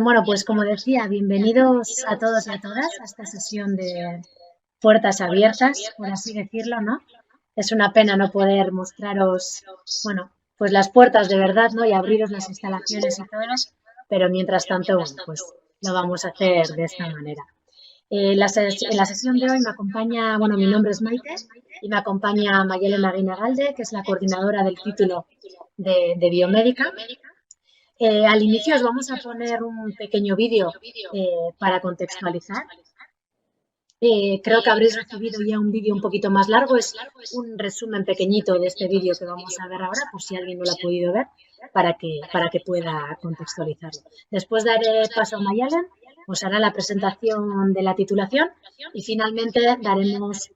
Bueno, pues como decía, bienvenidos a todos y a todas a esta sesión de puertas abiertas, por así decirlo, ¿no? Es una pena no poder mostraros, bueno, pues las puertas de verdad, ¿no? Y abriros las instalaciones y todo, pero mientras tanto, bueno, pues lo vamos a hacer de esta manera. En la sesión de hoy me acompaña, bueno, mi nombre es Maite y me acompaña Mayelena Guinagalde, que es la coordinadora del título de Biomédica. Al inicio os vamos a poner un pequeño vídeo para contextualizar. Creo que habréis recibido ya un vídeo un poquito más largo. Es un resumen pequeñito de este vídeo que vamos a ver ahora, por si alguien no lo ha podido ver, para que pueda contextualizarlo. Después daré paso a Mayalen, os hará la presentación de la titulación y finalmente daremos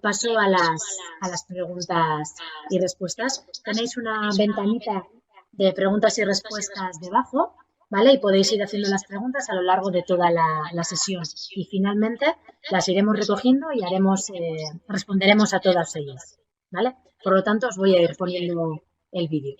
paso a las preguntas y respuestas. Tenéis una ventanita de preguntas y respuestas debajo, ¿vale? Y podéis ir haciendo las preguntas a lo largo de toda la sesión. Y finalmente las iremos recogiendo y responderemos a todas ellas, ¿vale? Por lo tanto, os voy a ir poniendo el vídeo.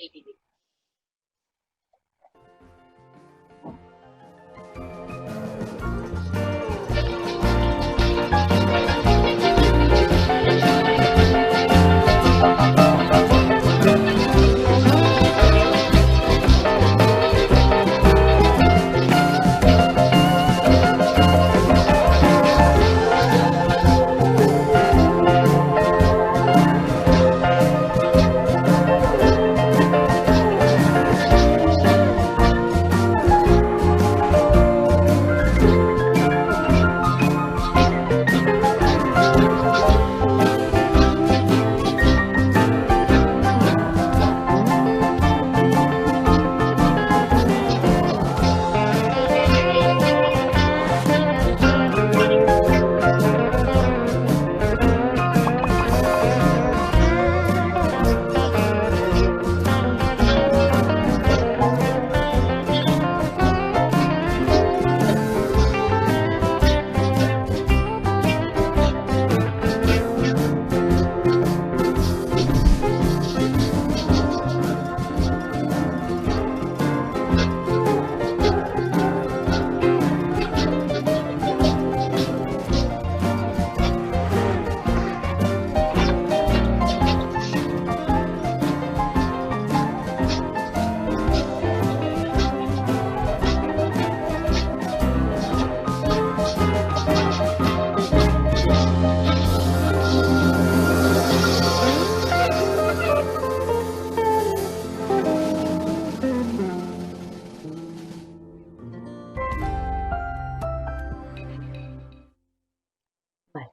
Vale,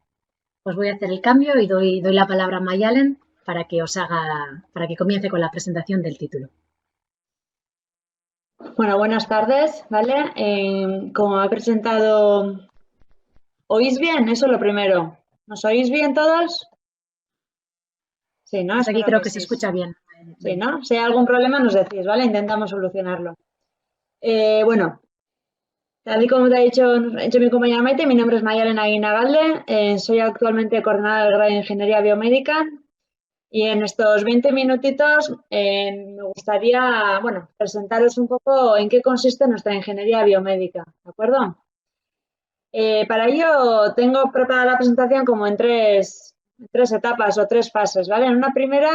pues voy a hacer el cambio y doy la palabra a Mayalen para que comience con la presentación del título. Bueno, buenas tardes, ¿vale? Como ha presentado, ¿oís bien? Eso es lo primero. ¿Nos oís bien todos? Sí, ¿no? Desde aquí Espero creo que que se sí. escucha bien. Sí, ¿no? Si hay algún problema nos decís, ¿vale? Intentamos solucionarlo. Bueno, tal y como te ha dicho mi compañera Maite, mi nombre es Mayalena Guinagalde, soy actualmente coordinadora del grado de Ingeniería Biomédica y en estos 20 minutitos me gustaría, bueno, presentaros un poco en qué consiste nuestra ingeniería biomédica, ¿de acuerdo? Para ello tengo preparada la presentación como en tres etapas o tres fases, ¿vale? En una primera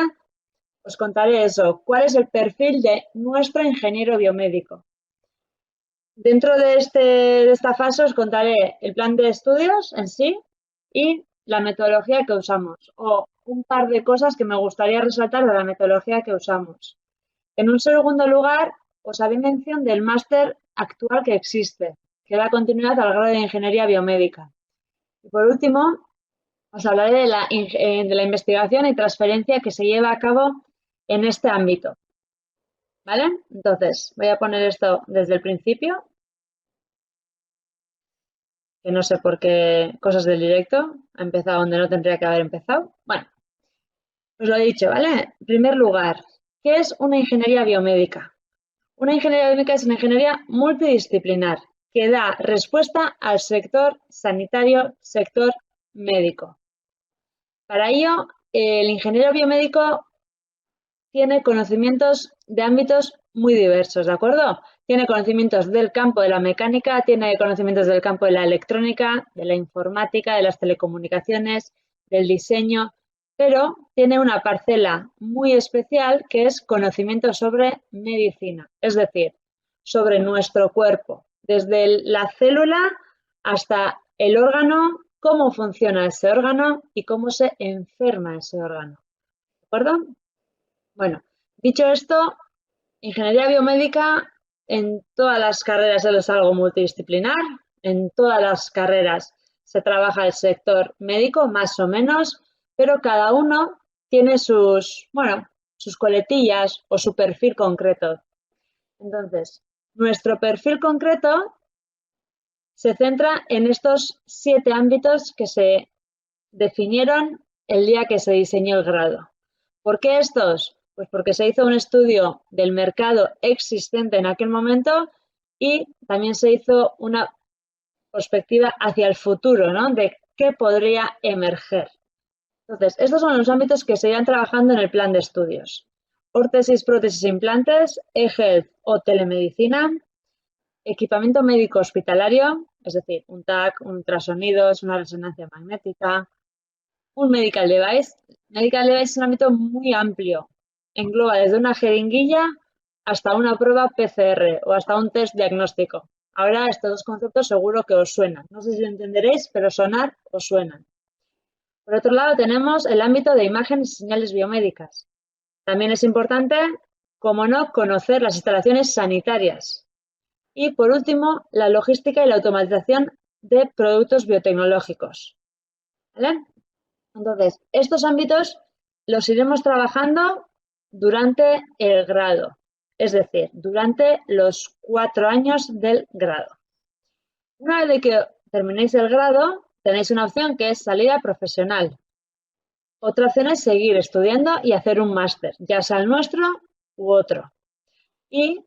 os contaré eso, cuál es el perfil de nuestro ingeniero biomédico. Dentro de esta fase os contaré el plan de estudios en sí y la metodología que usamos o un par de cosas que me gustaría resaltar de la metodología que usamos. En un segundo lugar, os haré mención del máster actual que existe, que da continuidad al grado de Ingeniería Biomédica. Y por último, os hablaré de la investigación y transferencia que se lleva a cabo en este ámbito. ¿Vale? Entonces, voy a poner esto desde el principio, que no sé por qué cosas del directo, ha empezado donde no tendría que haber empezado. Bueno, os lo he dicho, ¿vale? En primer lugar, ¿qué es una ingeniería biomédica? Una ingeniería biomédica es una ingeniería multidisciplinar que da respuesta al sector sanitario, sector médico. Para ello, el ingeniero biomédico tiene conocimientos de ámbitos muy diversos, ¿de acuerdo? Tiene conocimientos del campo de la mecánica, tiene conocimientos del campo de la electrónica, de la informática, de las telecomunicaciones, del diseño, pero tiene una parcela muy especial que es conocimiento sobre medicina, es decir, sobre nuestro cuerpo, desde la célula hasta el órgano, cómo funciona ese órgano y cómo se enferma ese órgano, ¿de acuerdo? Bueno, dicho esto, ingeniería biomédica en todas las carreras es algo multidisciplinar, en todas las carreras se trabaja el sector médico, más o menos, pero cada uno tiene sus, bueno, sus coletillas o su perfil concreto. Entonces, nuestro perfil concreto se centra en estos 7 ámbitos que se definieron el día que se diseñó el grado. ¿Por qué estos? Pues porque se hizo un estudio del mercado existente en aquel momento y también se hizo una perspectiva hacia el futuro, ¿no? De qué podría emerger. Entonces, estos son los ámbitos que se irán trabajando en el plan de estudios. Órtesis, prótesis, implantes, e-health o telemedicina, equipamiento médico hospitalario, es decir, un TAC, un ultrasonidos, una resonancia magnética, un medical device. Medical device es un ámbito muy amplio. Engloba desde una jeringuilla hasta una prueba PCR o hasta un test diagnóstico. Ahora estos dos conceptos seguro que os suenan. No sé si lo entenderéis, pero sonar os suenan. Por otro lado, tenemos el ámbito de imágenes y señales biomédicas. También es importante, como no, conocer las instalaciones sanitarias. Y, por último, la logística y la automatización de productos biotecnológicos. ¿Vale? Entonces, estos ámbitos los iremos trabajando durante el grado, es decir, durante los 4 años del grado. Una vez que terminéis el grado, tenéis una opción que es salida profesional. Otra opción es seguir estudiando y hacer un máster, ya sea el nuestro u otro. Y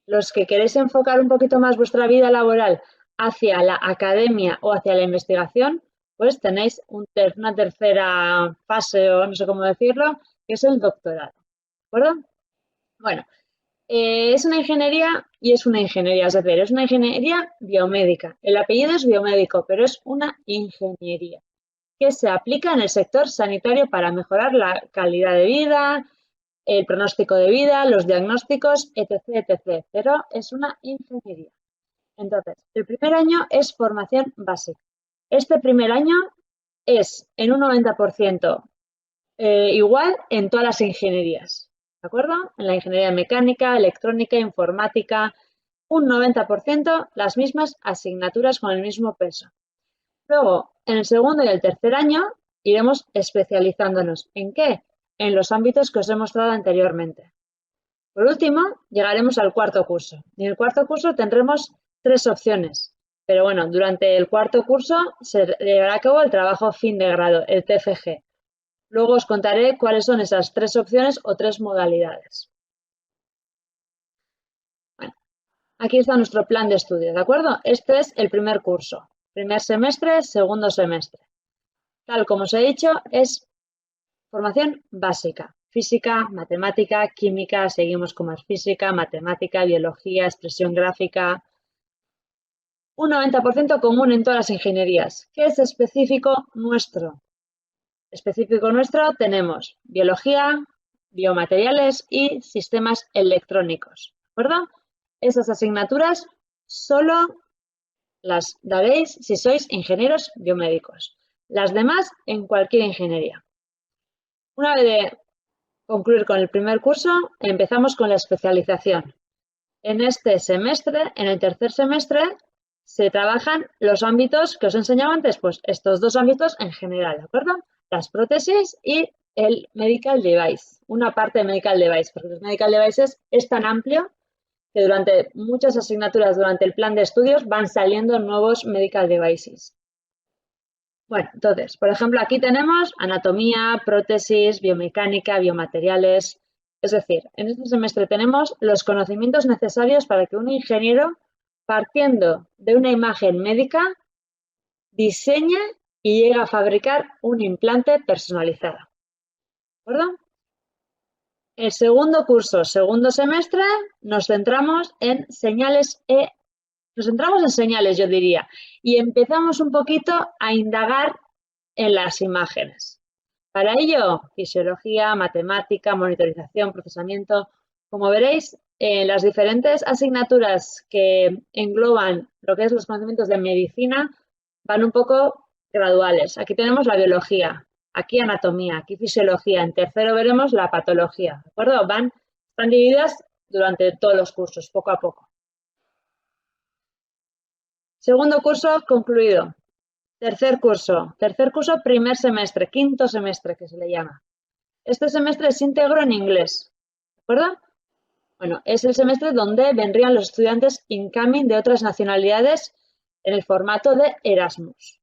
los que queréis enfocar un poquito más vuestra vida laboral hacia la academia o hacia la investigación, pues tenéis una tercera fase, o no sé cómo decirlo, que es el doctorado. ¿De acuerdo? Bueno, es una ingeniería y es una ingeniería, es decir, es una ingeniería biomédica. El apellido es biomédico, pero es una ingeniería que se aplica en el sector sanitario para mejorar la calidad de vida, el pronóstico de vida, los diagnósticos, etc., etc. Pero es una ingeniería. Entonces, el primer año es formación básica. Este primer año es en un 90% igual en todas las ingenierías, ¿de acuerdo? En la ingeniería mecánica, electrónica, informática, un 90% las mismas asignaturas con el mismo peso. Luego, en el segundo y el tercer año, iremos especializándonos. ¿En qué? En los ámbitos que os he mostrado anteriormente. Por último, llegaremos al cuarto curso. Y en el cuarto curso tendremos 3 opciones. Pero bueno, durante el cuarto curso se llevará a cabo el trabajo fin de grado, el TFG. Luego os contaré cuáles son esas 3 opciones o 3 modalidades. Bueno, aquí está nuestro plan de estudio, ¿de acuerdo? Este es el primer curso. Primer semestre, segundo semestre. Tal como os he dicho, es formación básica. Física, matemática, química, seguimos con más física, matemática, biología, expresión gráfica. Un 90% común en todas las ingenierías. ¿Qué es específico nuestro? Específico nuestro tenemos biología, biomateriales y sistemas electrónicos. ¿De acuerdo? Esas asignaturas solo las daréis si sois ingenieros biomédicos. Las demás en cualquier ingeniería. Una vez de concluir con el primer curso, empezamos con la especialización. En este semestre, en el tercer semestre, se trabajan los ámbitos que os he enseñado antes, pues estos 2 ámbitos en general, ¿de acuerdo? Las prótesis y el medical device, una parte de medical device, porque los medical devices es tan amplio que durante muchas asignaturas durante el plan de estudios van saliendo nuevos medical devices. Bueno, entonces, por ejemplo, aquí tenemos anatomía, prótesis, biomecánica, biomateriales. Es decir, en este semestre tenemos los conocimientos necesarios para que un ingeniero, partiendo de una imagen médica, diseñe y llegue a fabricar un implante personalizado. ¿De acuerdo? El segundo curso, segundo semestre, nos centramos en señales, yo diría, y empezamos un poquito a indagar en las imágenes. Para ello, fisiología, matemática, monitorización, procesamiento. Como veréis, las diferentes asignaturas que engloban lo que es los conocimientos de medicina van un poco graduales. Aquí tenemos la biología, aquí anatomía, aquí fisiología. En tercero veremos la patología, ¿de acuerdo? Están divididas durante todos los cursos, poco a poco. Segundo curso concluido. Tercer curso, primer semestre, quinto semestre que se le llama. Este semestre es íntegro en inglés, ¿de acuerdo? Bueno, es el semestre donde vendrían los estudiantes incoming de otras nacionalidades en el formato de Erasmus.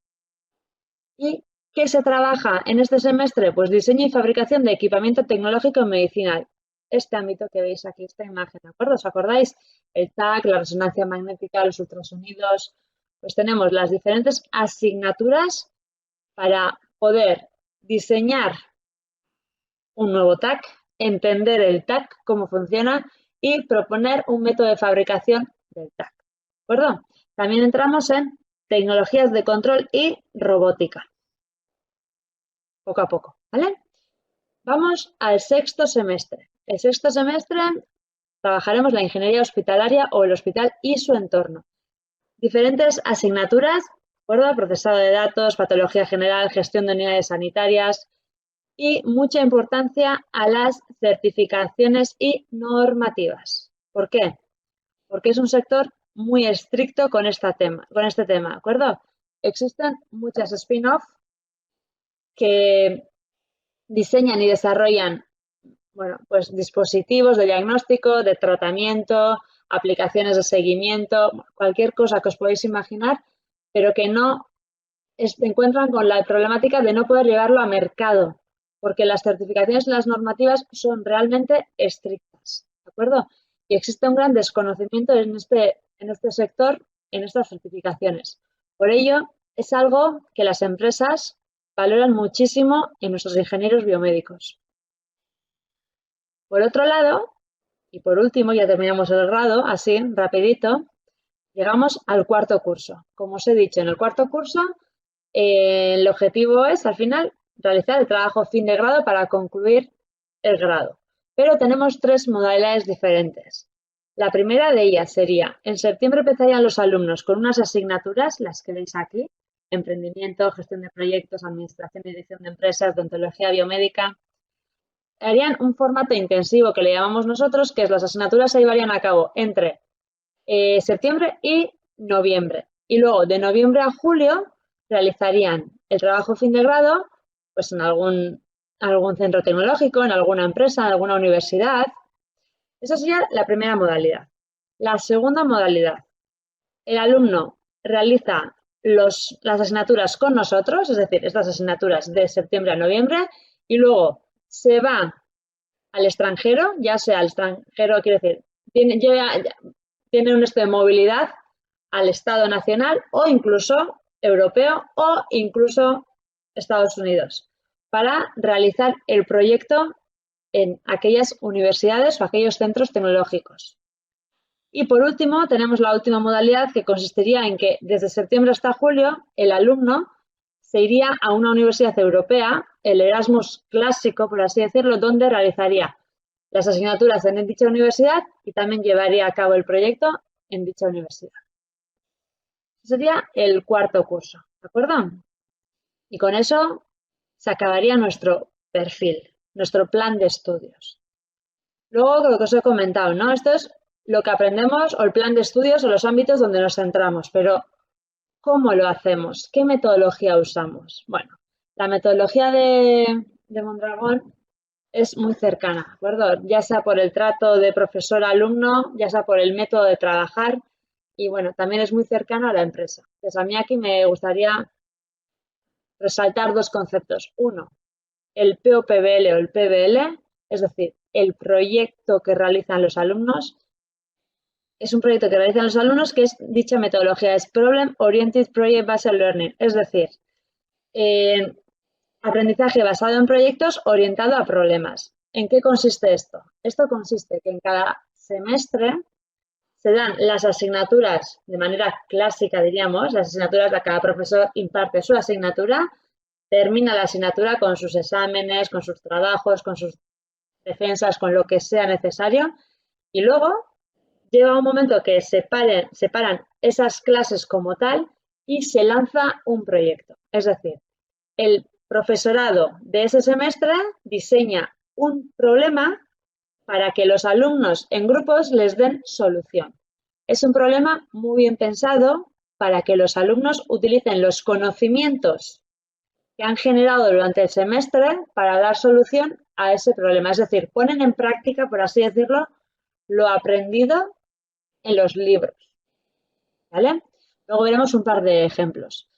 ¿Y qué se trabaja en este semestre? Pues diseño y fabricación de equipamiento tecnológico y medicinal. Este ámbito que veis aquí, esta imagen, ¿de acuerdo? ¿Os acordáis? El TAC, la resonancia magnética, los ultrasonidos. Pues tenemos las diferentes asignaturas para poder diseñar un nuevo TAC, entender el TAC, cómo funciona y proponer un método de fabricación del TAC. ¿De acuerdo? También entramos en tecnologías de control y robótica. Poco a poco, ¿vale? Vamos al sexto semestre. El sexto semestre trabajaremos la ingeniería hospitalaria o el hospital y su entorno. Diferentes asignaturas, ¿de acuerdo? Procesado de datos, patología general, gestión de unidades sanitarias y mucha importancia a las certificaciones y normativas. ¿Por qué? Porque es un sector muy estricto con este tema, ¿de acuerdo? Existen muchas spin-off que diseñan y desarrollan, bueno, pues dispositivos de diagnóstico, de tratamiento, aplicaciones de seguimiento, cualquier cosa que os podáis imaginar, pero que no se encuentran con la problemática de no poder llevarlo a mercado, porque las certificaciones y las normativas son realmente estrictas, ¿de acuerdo? Y existe un gran desconocimiento en este sector, en estas certificaciones. Por ello, es algo que las empresas valoran muchísimo en nuestros ingenieros biomédicos. Por otro lado, y por último, ya terminamos el grado, así, rapidito, llegamos al cuarto curso. Como os he dicho, en el cuarto curso, el objetivo es, al final, realizar el trabajo fin de grado para concluir el grado. Pero tenemos tres modalidades diferentes. La primera de ellas sería, en septiembre empezarían los alumnos con unas asignaturas, las que veis aquí, emprendimiento, gestión de proyectos, administración y dirección de empresas, odontología biomédica. Harían un formato intensivo que le llamamos nosotros, que es las asignaturas se llevarían a cabo entre septiembre y noviembre. Y luego, de noviembre a julio, realizarían el trabajo fin de grado pues en algún centro tecnológico, en alguna empresa, en alguna universidad. Esa sería la primera modalidad. La segunda modalidad, el alumno realiza las asignaturas con nosotros, es decir, estas asignaturas de septiembre a noviembre, y luego se va al extranjero, ya sea al extranjero, quiere decir, tiene un estudio de movilidad al Estado nacional o incluso europeo o incluso Estados Unidos para realizar el proyecto en aquellas universidades o aquellos centros tecnológicos. Y por último, tenemos la última modalidad que consistiría en que desde septiembre hasta julio el alumno se iría a una universidad europea, el Erasmus clásico, por así decirlo, donde realizaría las asignaturas en dicha universidad y también llevaría a cabo el proyecto en dicha universidad. Ese sería el cuarto curso, ¿de acuerdo? Y con eso se acabaría nuestro perfil, nuestro plan de estudios. Luego, lo que os he comentado, ¿no? Esto es lo que aprendemos o el plan de estudios o los ámbitos donde nos centramos, pero ¿cómo lo hacemos? ¿Qué metodología usamos? Bueno, la metodología de Mondragón es muy cercana, ¿de acuerdo? Ya sea por el trato de profesor-alumno, ya sea por el método de trabajar y, bueno, también es muy cercana a la empresa. Entonces, a mí aquí me gustaría resaltar dos conceptos. Uno, el POPBL o el PBL, es decir, el proyecto que realizan los alumnos. Es un proyecto que realizan los alumnos que es dicha metodología, es Problem Oriented Project Based Learning, es decir, aprendizaje basado en proyectos orientado a problemas. ¿En qué consiste esto? Esto consiste que en cada semestre se dan las asignaturas de manera clásica, diríamos, las asignaturas de cada profesor imparte su asignatura, termina la asignatura con sus exámenes, con sus trabajos, con sus defensas, con lo que sea necesario, y luego llega un momento que separan esas clases como tal y se lanza un proyecto. Es decir, el profesorado de ese semestre diseña un problema para que los alumnos en grupos les den solución. Es un problema muy bien pensado para que los alumnos utilicen los conocimientos que han generado durante el semestre para dar solución a ese problema. Es decir, ponen en práctica, por así decirlo, lo aprendido en los libros. ¿Vale? Luego veremos un par de ejemplos.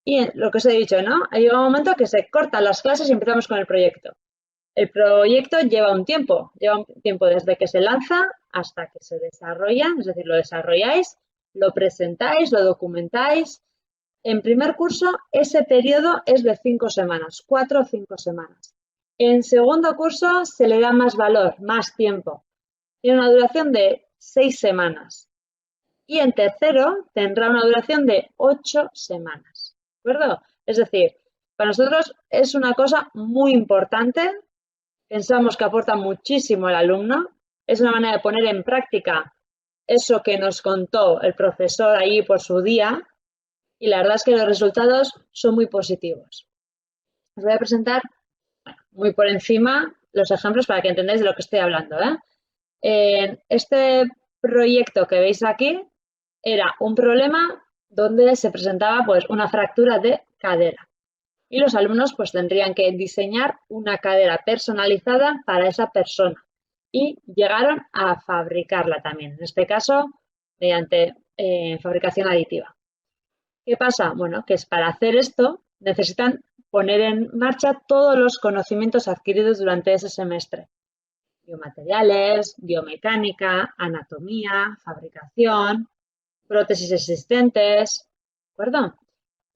Y lo que os he dicho, ¿no? Ha llegado un momento que se cortan las clases y empezamos con el proyecto. El proyecto lleva un tiempo desde que se lanza hasta que se desarrolla, es decir, lo desarrolláis, lo presentáis, lo documentáis. En primer curso, ese periodo es de 5 semanas, 4 o 5 semanas. En segundo curso se le da más valor, más tiempo. Tiene una duración de 6 semanas. Y en tercero tendrá una duración de 8 semanas. ¿De acuerdo? Es decir, para nosotros es una cosa muy importante. Pensamos que aporta muchísimo al alumno. Es una manera de poner en práctica eso que nos contó el profesor ahí por su día. Y la verdad es que los resultados son muy positivos. Os voy a presentar muy por encima los ejemplos para que entendáis de lo que estoy hablando. Este proyecto que veis aquí era un problema donde se presentaba pues, una fractura de cadera. Y los alumnos pues, tendrían que diseñar una cadera personalizada para esa persona. Y llegaron a fabricarla también, en este caso mediante fabricación aditiva. ¿Qué pasa? Bueno, que es para hacer esto necesitan poner en marcha todos los conocimientos adquiridos durante ese semestre. Biomateriales, biomecánica, anatomía, fabricación, prótesis existentes, ¿de acuerdo?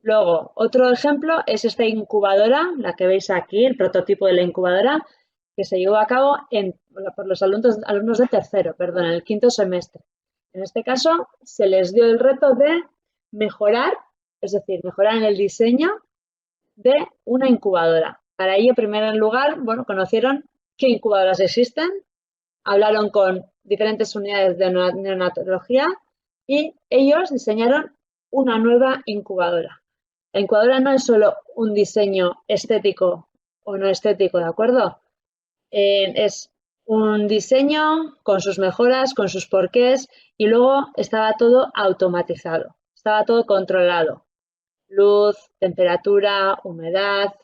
Luego, otro ejemplo es esta incubadora, la que veis aquí, el prototipo de la incubadora, que se llevó a cabo por los alumnos de tercero, perdón, en el quinto semestre. En este caso, se les dio el reto de mejorar, es decir, mejorar en el diseño de una incubadora. Para ello, en primer lugar, bueno, conocieron qué incubadoras existen, hablaron con diferentes unidades de neonatología y ellos diseñaron una nueva incubadora. La incubadora no es solo un diseño estético o no estético, ¿de acuerdo? Es un diseño con sus mejoras, con sus porqués y luego estaba todo automatizado, estaba todo controlado. Luz, temperatura, humedad.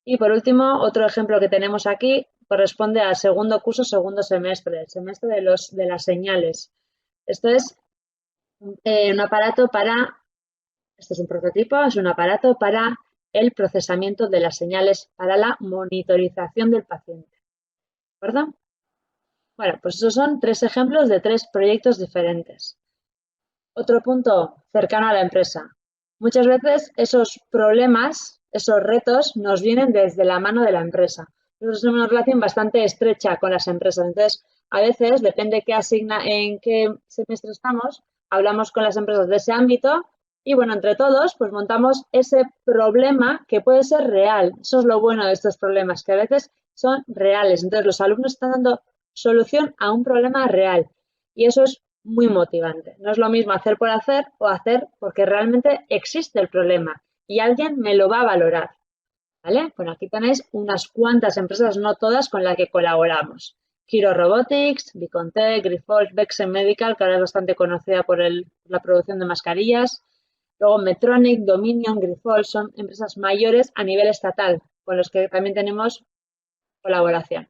Y por último, otro ejemplo que tenemos aquí corresponde al segundo curso, segundo semestre, el semestre de las señales. Esto es un aparato para, este es un prototipo, es un aparato para el procesamiento de las señales para la monitorización del paciente. ¿De acuerdo? Bueno, pues esos son 3 ejemplos de 3 proyectos diferentes. Otro punto cercano a la empresa. Muchas veces esos problemas, esos retos nos vienen desde la mano de la empresa. Nosotros tenemos una relación bastante estrecha con las empresas. Entonces, a veces, depende en qué semestre estamos, hablamos con las empresas de ese ámbito y, bueno, entre todos, pues montamos ese problema que puede ser real. Eso es lo bueno de estos problemas, que a veces son reales. Entonces, los alumnos están dando solución a un problema real y eso es muy motivante. No es lo mismo hacer por hacer o hacer porque realmente existe el problema y alguien me lo va a valorar. ¿Vale? Bueno, aquí tenéis unas cuantas empresas, no todas, con las que colaboramos. Kiro Robotics, Bicontech, Grifols, Bexen Medical, que ahora es bastante conocida por la producción de mascarillas. Luego Medtronic, Dominion, Grifols, son empresas mayores a nivel estatal, con los que también tenemos colaboración.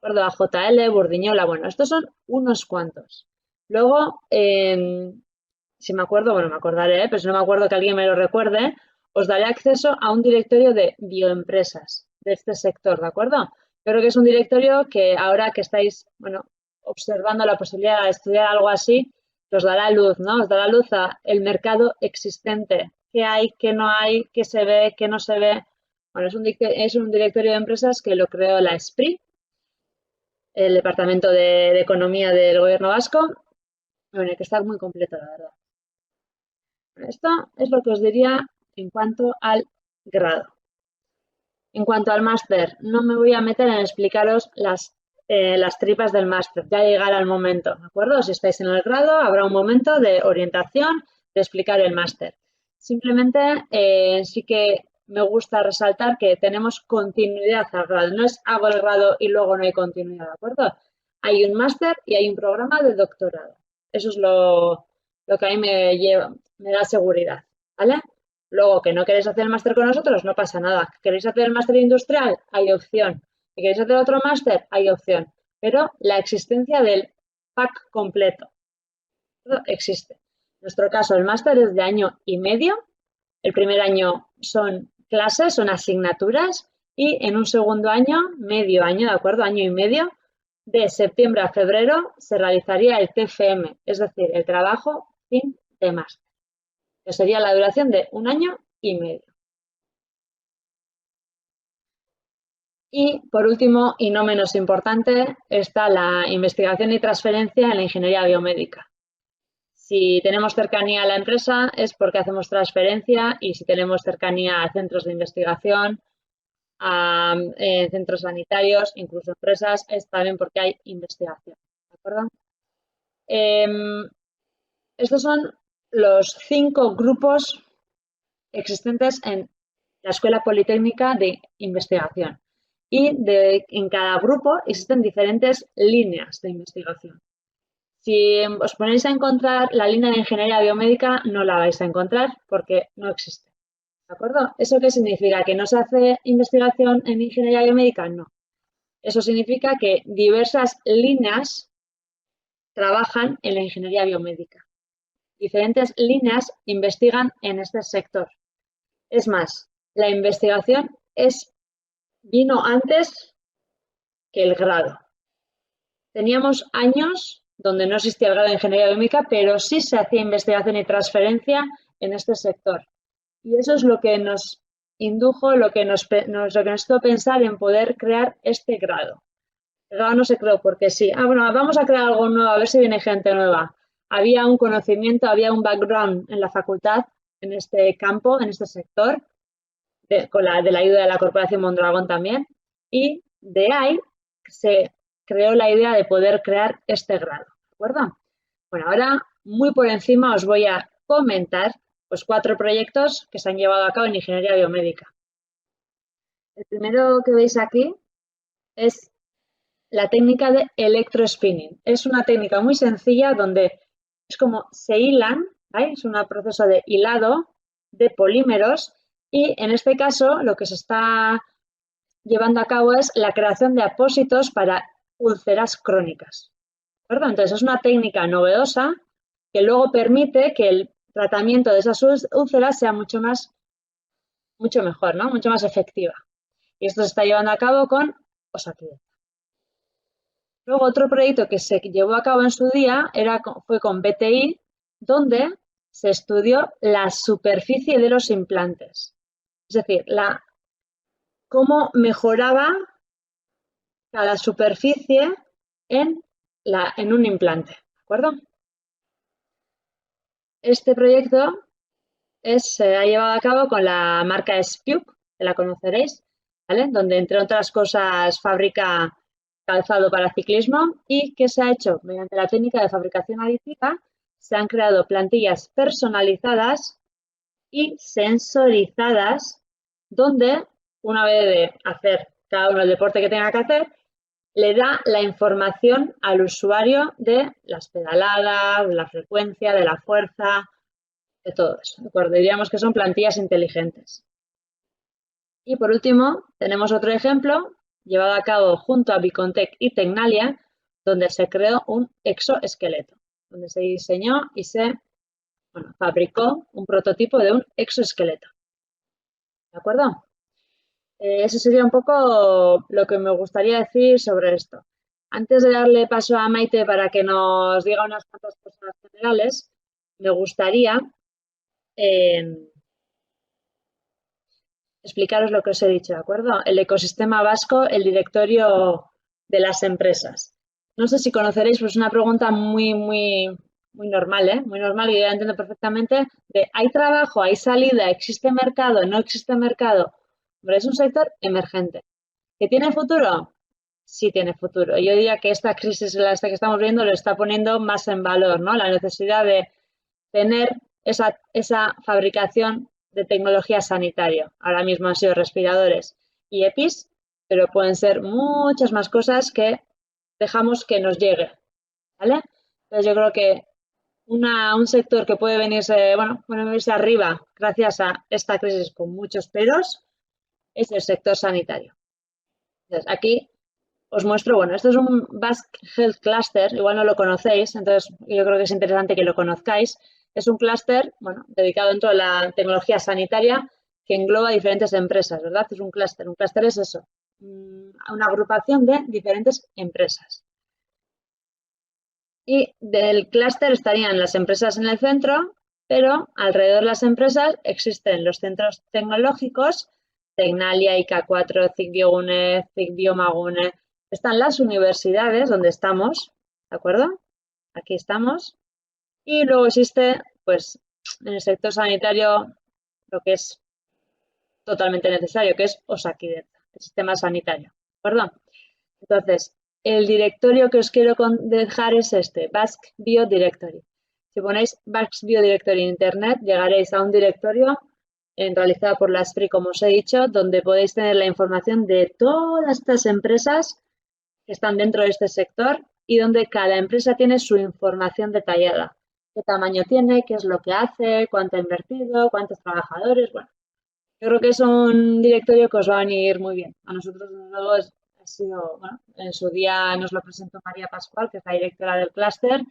Recuerdo a JL, Burdiñola, bueno, estos son unos cuantos. Luego, si me acuerdo, bueno, me acordaré, pero si no me acuerdo que alguien me lo recuerde, os daré acceso a un directorio de bioempresas de este sector, ¿de acuerdo? Yo creo que es un directorio que ahora que estáis, bueno, observando la posibilidad de estudiar algo así, os dará luz, ¿no? Os dará luz a el mercado existente, qué hay, qué no hay, qué se ve, qué no se ve. Bueno, es un directorio de empresas que lo creó la SPRI, el Departamento de Economía del Gobierno Vasco. Bueno, hay que estar muy completo, la verdad. Esto es lo que os diría en cuanto al grado. En cuanto al máster, no me voy a meter en explicaros las tripas del máster, ya llegará el momento, ¿de acuerdo? Si estáis en el grado, habrá un momento de orientación, de explicar el máster. Simplemente sí que me gusta resaltar que tenemos continuidad al grado, no es hago el grado y luego no hay continuidad, ¿de acuerdo? Hay un máster y hay un programa de doctorado. Eso es lo que a mí me da seguridad, ¿vale? Luego, que no queréis hacer el máster con nosotros, no pasa nada. ¿Queréis hacer el máster industrial? Hay opción. Si queréis hacer otro máster, hay opción. Pero la existencia del pack completo existe. En nuestro caso, el máster es de año y medio. El primer año son clases, son asignaturas. Y en un segundo año, medio año, ¿de acuerdo? Año y medio, de septiembre a febrero, se realizaría el TFM, es decir, el trabajo fin de máster, que sería la duración de un año y medio. Y, por último, y no menos importante, está la investigación y transferencia en la ingeniería biomédica. Si tenemos cercanía a la empresa es porque hacemos transferencia y si tenemos cercanía a centros de investigación, a centros sanitarios, incluso empresas, es también porque hay investigación. ¿De acuerdo? Estos son los 5 grupos existentes en la Escuela Politécnica de Investigación. Y en cada grupo existen diferentes líneas de investigación. Si os ponéis a encontrar la línea de ingeniería biomédica, no la vais a encontrar porque no existe. ¿De acuerdo? ¿Eso qué significa? ¿Que no se hace investigación en ingeniería biomédica? No. Eso significa que diversas líneas trabajan en la ingeniería biomédica. Diferentes líneas investigan en este sector. Es más, la investigación vino antes que el grado. Teníamos años donde no existía el grado de ingeniería biomédica, pero sí se hacía investigación y transferencia en este sector. Y eso es lo que nos indujo, lo que nos hizo pensar en poder crear este grado. El grado no se creó porque sí. Bueno, vamos a crear algo nuevo, a ver si viene gente nueva. Había un conocimiento, había un background en la facultad, en este campo, en este sector, de la ayuda de la Corporación Mondragón también, y de ahí se creó la idea de poder crear este grado, ¿de acuerdo? Bueno, ahora muy por encima os voy a comentar pues 4 proyectos que se han llevado a cabo en ingeniería biomédica. El primero que veis aquí es la técnica de electrospinning. Es una técnica muy sencilla donde es como se hilan, ¿vale? Es un proceso de hilado de polímeros y en este caso lo que se está llevando a cabo es la creación de apósitos para úlceras crónicas. ¿De acuerdo? Entonces es una técnica novedosa que luego permite que el tratamiento de esas úlceras sea mucho mejor, ¿no? Mucho más efectiva. Y esto se está llevando a cabo con Osakidetza. Luego otro proyecto que se llevó a cabo en su día fue con BTI, donde se estudió la superficie de los implantes. Es decir, cómo mejoraba cada superficie en un implante. ¿De acuerdo? Este proyecto se ha llevado a cabo con la marca Spiuk, que la conoceréis, ¿vale? Donde, entre otras cosas, fabrica calzado para ciclismo y que se ha hecho mediante la técnica de fabricación aditiva. Se han creado plantillas personalizadas y sensorizadas donde, una vez de hacer cada uno el deporte que tenga que hacer, le da la información al usuario de las pedaladas, de la frecuencia, de la fuerza, de todo eso. ¿De acuerdo? Diríamos que son plantillas inteligentes. Y por último, tenemos otro ejemplo llevado a cabo junto a Bicontech y Tecnalia, donde se creó un exoesqueleto, donde se diseñó y se fabricó un prototipo de un exoesqueleto. ¿De acuerdo? Eso sería un poco lo que me gustaría decir sobre esto. Antes de darle paso a Maite para que nos diga unas cuantas cosas generales, me gustaría explicaros lo que os he dicho, ¿de acuerdo? El ecosistema vasco, el directorio de las empresas. No sé si conoceréis, pues es una pregunta muy normal, ¿eh? Muy normal y yo la entiendo perfectamente de ¿hay trabajo, hay salida, existe mercado, no existe mercado? Pero es un sector emergente. ¿Que tiene futuro? Sí tiene futuro. Yo diría que esta crisis esta que estamos viendo lo está poniendo más en valor, ¿no? La necesidad de tener esa fabricación de tecnología sanitaria. Ahora mismo han sido respiradores y EPIs, pero pueden ser muchas más cosas que dejamos que nos llegue, ¿vale? Entonces yo creo que un sector que puede venirse, puede venirse arriba gracias a esta crisis con muchos peros es el sector sanitario. Entonces aquí os muestro, esto es un Basque Health Cluster, igual no lo conocéis, entonces yo creo que es interesante que lo conozcáis. Es un clúster, dedicado dentro de la tecnología sanitaria que engloba diferentes empresas, ¿verdad? Es un clúster. Un clúster es eso, una agrupación de diferentes empresas. Y del clúster estarían las empresas en el centro, pero alrededor de las empresas existen los centros tecnológicos, Tecnalia, IK4, CIC Biomagune, están las universidades donde estamos, ¿de acuerdo? Aquí estamos. Y luego existe, pues, en el sector sanitario, lo que es totalmente necesario, que es Osakidetza, el sistema sanitario, ¿de acuerdo? Entonces, el directorio que os quiero dejar es este, Basque Bio Directory. Si ponéis Basque Bio Directory en Internet, llegaréis a un directorio realizado por la SPRI, como os he dicho, donde podéis tener la información de todas estas empresas que están dentro de este sector y donde cada empresa tiene su información detallada. Qué tamaño tiene, qué es lo que hace, cuánto ha invertido, cuántos trabajadores. Bueno, yo creo que es un directorio que os va a venir muy bien. A nosotros, desde luego, ha sido, en su día nos lo presentó María Pascual, que es la directora del clúster,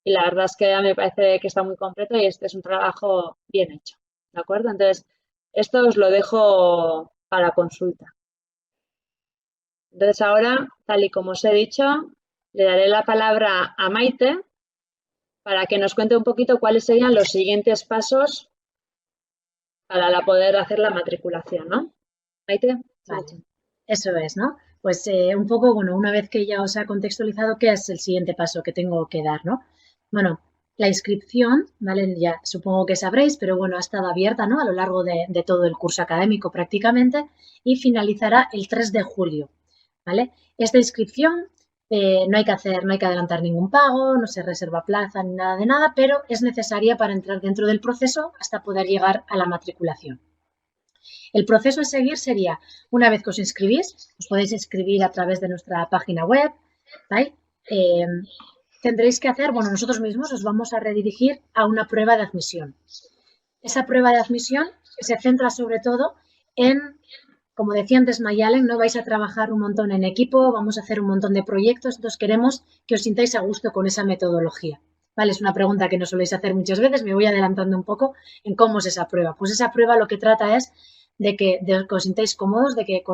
y la verdad es que a mí me parece que está muy completo y este es un trabajo bien hecho, ¿de acuerdo? Entonces, esto os lo dejo para consulta. Entonces ahora, tal y como os he dicho, le daré la palabra a Maite para que nos cuente un poquito cuáles serían los siguientes pasos para poder hacer la matriculación, ¿no? Maite. Vale, eso es, ¿no? Pues un poco, una vez que ya os ha contextualizado, ¿qué es el siguiente paso que tengo que dar, ¿no? Bueno, la inscripción, ¿vale? Ya supongo que sabréis, pero ha estado abierta, ¿no? A lo largo de todo el curso académico prácticamente y finalizará el 3 de julio, ¿vale? Esta inscripción no hay que adelantar ningún pago, no se reserva plaza ni nada de nada, pero es necesaria para entrar dentro del proceso hasta poder llegar a la matriculación. El proceso a seguir sería, una vez que os inscribís, os podéis inscribir a través de nuestra página web, ¿vale? Tendréis que hacer, nosotros mismos os vamos a redirigir a una prueba de admisión. Esa prueba de admisión se centra sobre todo en, como decía antes Mayalen, no vais a trabajar un montón en equipo, vamos a hacer un montón de proyectos, entonces queremos que os sintáis a gusto con esa metodología. ¿Vale? Es una pregunta que no soléis hacer muchas veces, me voy adelantando un poco en cómo es esa prueba. Pues esa prueba lo que trata es de que os sintáis cómodos, de que,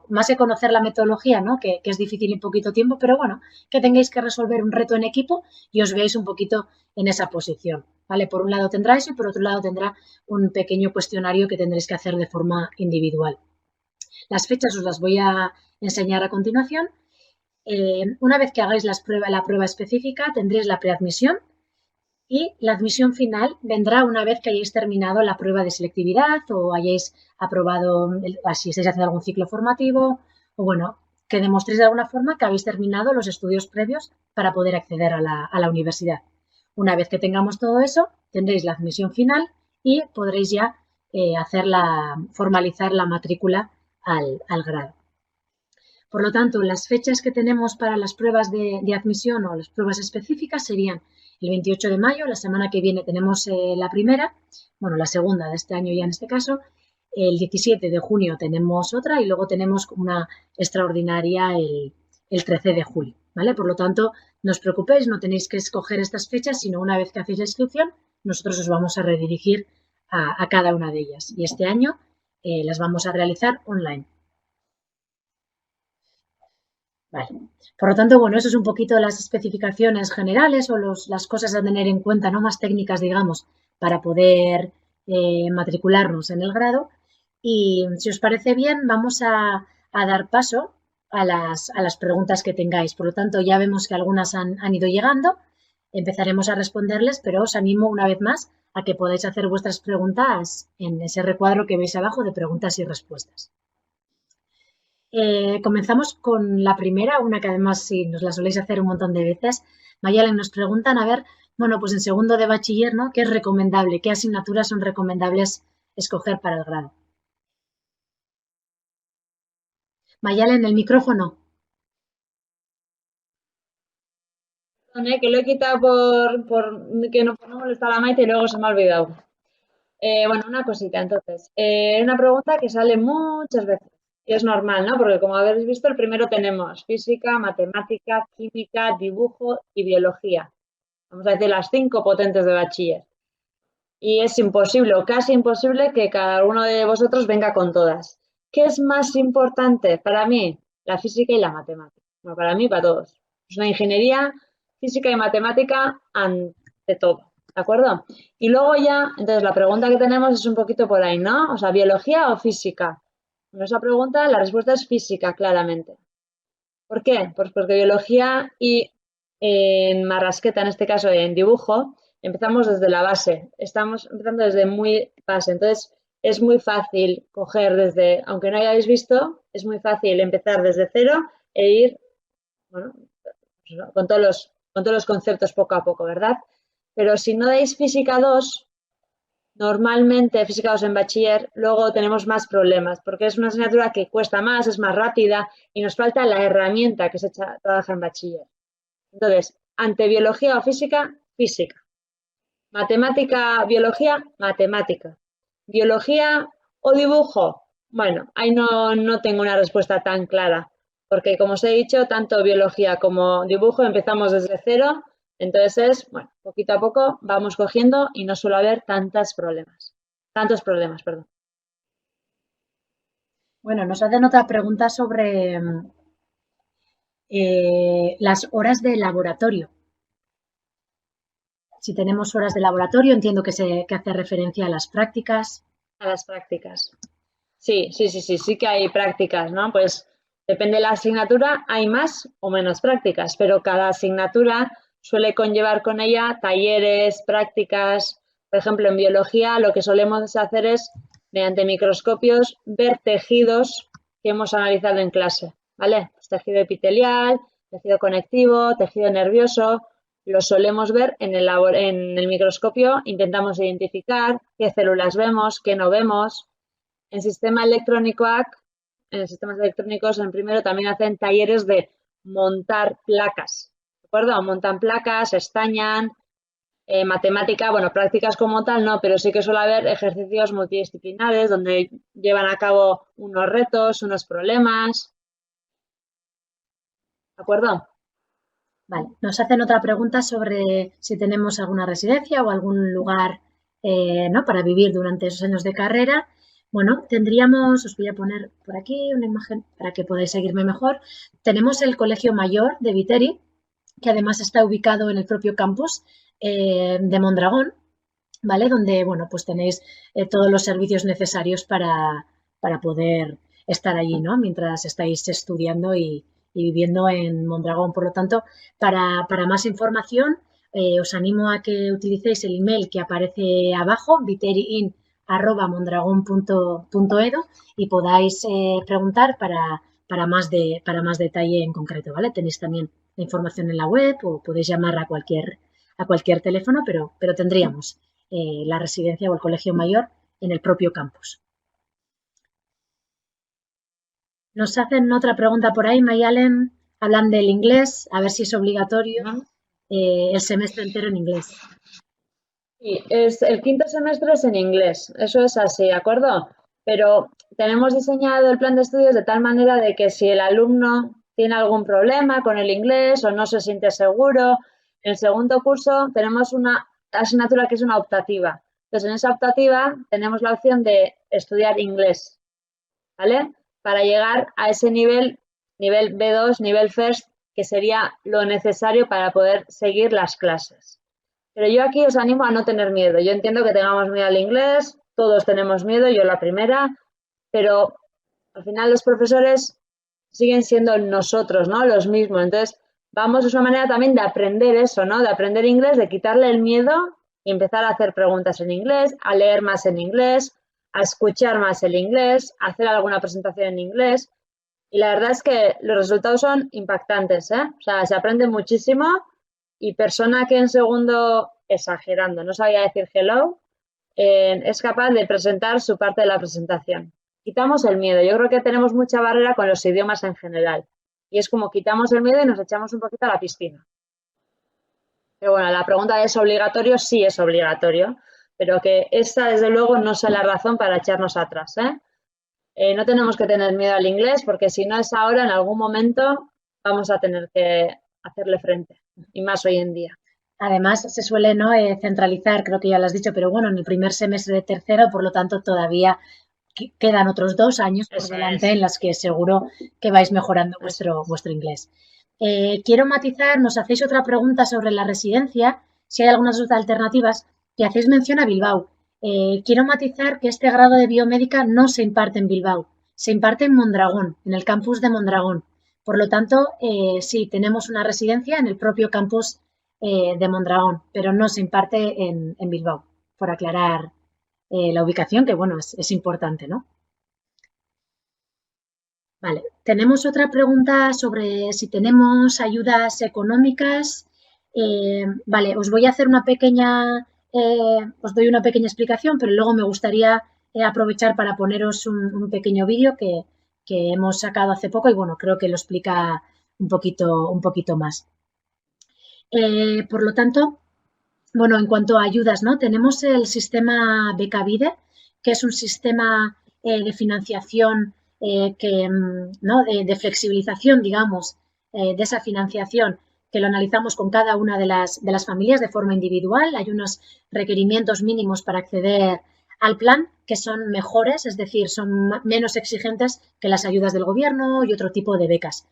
más que conocer la metodología, ¿no? Que es difícil en poquito tiempo, pero que tengáis que resolver un reto en equipo y os veáis un poquito en esa posición, ¿vale? Por un lado tendrá eso y por otro lado tendrá un pequeño cuestionario que tendréis que hacer de forma individual. Las fechas os las voy a enseñar a continuación. Una vez que hagáis la prueba específica, tendréis la preadmisión y la admisión final vendrá una vez que hayáis terminado la prueba de selectividad o hayáis aprobado, si estáis haciendo algún ciclo formativo o que demostréis de alguna forma que habéis terminado los estudios previos para poder acceder a la universidad. Una vez que tengamos todo eso, tendréis la admisión final y podréis ya formalizar la matrícula al grado. Por lo tanto, las fechas que tenemos para las pruebas de admisión o las pruebas específicas serían el 28 de mayo, la semana que viene tenemos la primera, la segunda de este año ya en este caso, el 17 de junio tenemos otra y luego tenemos una extraordinaria el 13 de julio, ¿vale? Por lo tanto, no os preocupéis, no tenéis que escoger estas fechas, sino una vez que hacéis la inscripción, nosotros os vamos a redirigir a cada una de ellas. Y este año las vamos a realizar online. Vale. Por lo tanto, eso es un poquito las especificaciones generales o las cosas a tener en cuenta, no más técnicas, digamos, para poder matricularnos en el grado. Y si os parece bien, vamos a dar paso a las preguntas que tengáis. Por lo tanto, ya vemos que algunas han ido llegando. Empezaremos a responderles, pero os animo una vez más a que podáis hacer vuestras preguntas en ese recuadro que veis abajo de preguntas y respuestas. Comenzamos con la primera, una que además sí, nos la soléis hacer un montón de veces. Mayalen, nos preguntan, a ver, bueno, pues en segundo de bachiller, ¿no? ¿Qué es recomendable? ¿Qué asignaturas son recomendables escoger para el grado? Mayalen, el micrófono. Que lo he quitado por que no, por no molestar a Maite y luego se me ha olvidado. Bueno, una cosita, entonces. Una pregunta que sale muchas veces y es normal, ¿no? Porque como habéis visto, el primero tenemos física, matemática, química, dibujo y biología. Vamos a decir las 5 potentes de bachiller. Y es imposible o casi imposible que cada uno de vosotros venga con todas. ¿Qué es más importante para mí? La física y la matemática. Bueno, para mí, para todos. Es una ingeniería, física y matemática ante todo. ¿De acuerdo? Y luego ya, entonces la pregunta que tenemos es un poquito por ahí, ¿no? O sea, ¿biología o física? En esa pregunta la respuesta es física, claramente. ¿Por qué? Pues porque biología y en marrasqueta, en este caso en dibujo, empezamos desde la base. Estamos empezando desde muy base. Entonces, es muy fácil coger desde, aunque no hayáis visto, es muy fácil empezar desde cero e ir, bueno, con todos los conceptos poco a poco, ¿verdad? Pero si no dais física 2, normalmente física 2 en bachiller, luego tenemos más problemas, porque es una asignatura que cuesta más, es más rápida y nos falta la herramienta que se trabaja en bachiller. Entonces, ante biología o física, física. Matemática, biología, matemática. Biología o dibujo. Bueno, ahí no tengo una respuesta tan clara, porque como os he dicho, tanto biología como dibujo empezamos desde cero, entonces bueno, poquito a poco vamos cogiendo y no suele haber tantos problemas, perdón. Bueno, nos hacen otra pregunta sobre las horas de laboratorio. Si tenemos horas de laboratorio, entiendo que hace referencia a las prácticas. A las prácticas. Sí que hay prácticas, ¿no? Pues depende de la asignatura, hay más o menos prácticas, pero cada asignatura suele conllevar con ella talleres, prácticas. Por ejemplo, en biología lo que solemos hacer es, mediante microscopios, ver tejidos que hemos analizado en clase, ¿vale? Pues tejido epitelial, tejido conectivo, tejido nervioso, lo solemos ver en el microscopio, intentamos identificar qué células vemos, qué no vemos. En sistema electrónico en sistemas electrónicos, en primero también hacen talleres de montar placas, ¿de acuerdo? Montan placas, estañan, matemática, bueno, prácticas como tal no, pero sí que suele haber ejercicios multidisciplinares donde llevan a cabo unos retos, unos problemas, ¿de acuerdo? Vale, nos hacen otra pregunta sobre si tenemos alguna residencia o algún lugar ¿no? para vivir durante esos años de carrera. Bueno, tendríamos, os voy a poner por aquí una imagen para que podáis seguirme mejor. Tenemos el Colegio Mayor de Viteri, que además está ubicado en el propio campus de Mondragón, ¿vale? Donde, bueno, pues tenéis todos los servicios necesarios para poder estar allí, ¿no? Mientras estáis estudiando y viviendo en Mondragón. Por lo tanto, para más información, os animo a que utilicéis el email que aparece abajo, viteriin@mondragon.edu y podáis preguntar para más detalle en concreto, ¿vale? Tenéis también la información en la web o podéis llamar a cualquier teléfono, pero tendríamos la residencia o el colegio mayor en el propio campus. Nos hacen otra pregunta por ahí, Mayalen. Hablan del inglés, a ver si es obligatorio el semestre entero en inglés. Sí, el quinto semestre es en inglés, eso es así, ¿de acuerdo? Pero tenemos diseñado el plan de estudios de tal manera de que si el alumno tiene algún problema con el inglés o no se siente seguro, en el segundo curso tenemos una asignatura que es una optativa. Entonces, en esa optativa tenemos la opción de estudiar inglés, ¿vale? Para llegar a ese nivel B2, nivel FIRST, que sería lo necesario para poder seguir las clases. Pero yo aquí os animo a no tener miedo. Yo entiendo que tengamos miedo al inglés, todos tenemos miedo, yo la primera, pero al final los profesores siguen siendo nosotros, ¿no? Los mismos. Entonces, es una manera también de aprender eso, ¿no? De aprender inglés, de quitarle el miedo y empezar a hacer preguntas en inglés, a leer más en inglés, a escuchar más el inglés, a hacer alguna presentación en inglés. Y la verdad es que los resultados son impactantes, ¿eh? O sea, se aprende muchísimo y persona que en segundo, exagerando, no sabía decir hello, es capaz de presentar su parte de la presentación. Quitamos el miedo. Yo creo que tenemos mucha barrera con los idiomas en general. Y es como quitamos el miedo y nos echamos un poquito a la piscina. Pero bueno, la pregunta ¿es obligatorio? Sí es obligatorio, pero que esta desde luego no sea la razón para echarnos atrás, ¿eh? No tenemos que tener miedo al inglés porque si no es ahora, en algún momento vamos a tener que hacerle frente, y más hoy en día. Además, se suele, ¿no? Centralizar, creo que ya lo has dicho, pero bueno, en el primer semestre de tercero, por lo tanto, todavía quedan otros 2 años por delante en las que seguro que vais mejorando vuestro inglés. Quiero matizar, nos hacéis otra pregunta sobre la residencia, si hay algunas otras alternativas, y hacéis mención a Bilbao. Quiero matizar que este grado de biomédica no se imparte en Bilbao, se imparte en Mondragón, en el campus de Mondragón. Por lo tanto, sí, tenemos una residencia en el propio campus de Mondragón, pero no se imparte en Bilbao, por aclarar la ubicación, que bueno, es importante, ¿no? Vale, tenemos otra pregunta sobre si tenemos ayudas económicas. Vale, os voy a hacer una pequeña, os doy una pequeña explicación, pero luego me gustaría aprovechar para poneros un pequeño vídeo que hemos sacado hace poco y bueno, creo que lo explica un poquito más. Por lo tanto, bueno, en cuanto a ayudas, ¿no? Tenemos el sistema Becavide, que es un sistema de financiación ¿no? de flexibilización, digamos, de esa financiación que lo analizamos con cada una de las familias de forma individual. Hay unos requerimientos mínimos para acceder al plan que son mejores, es decir, son menos exigentes que las ayudas del gobierno y otro tipo de becas.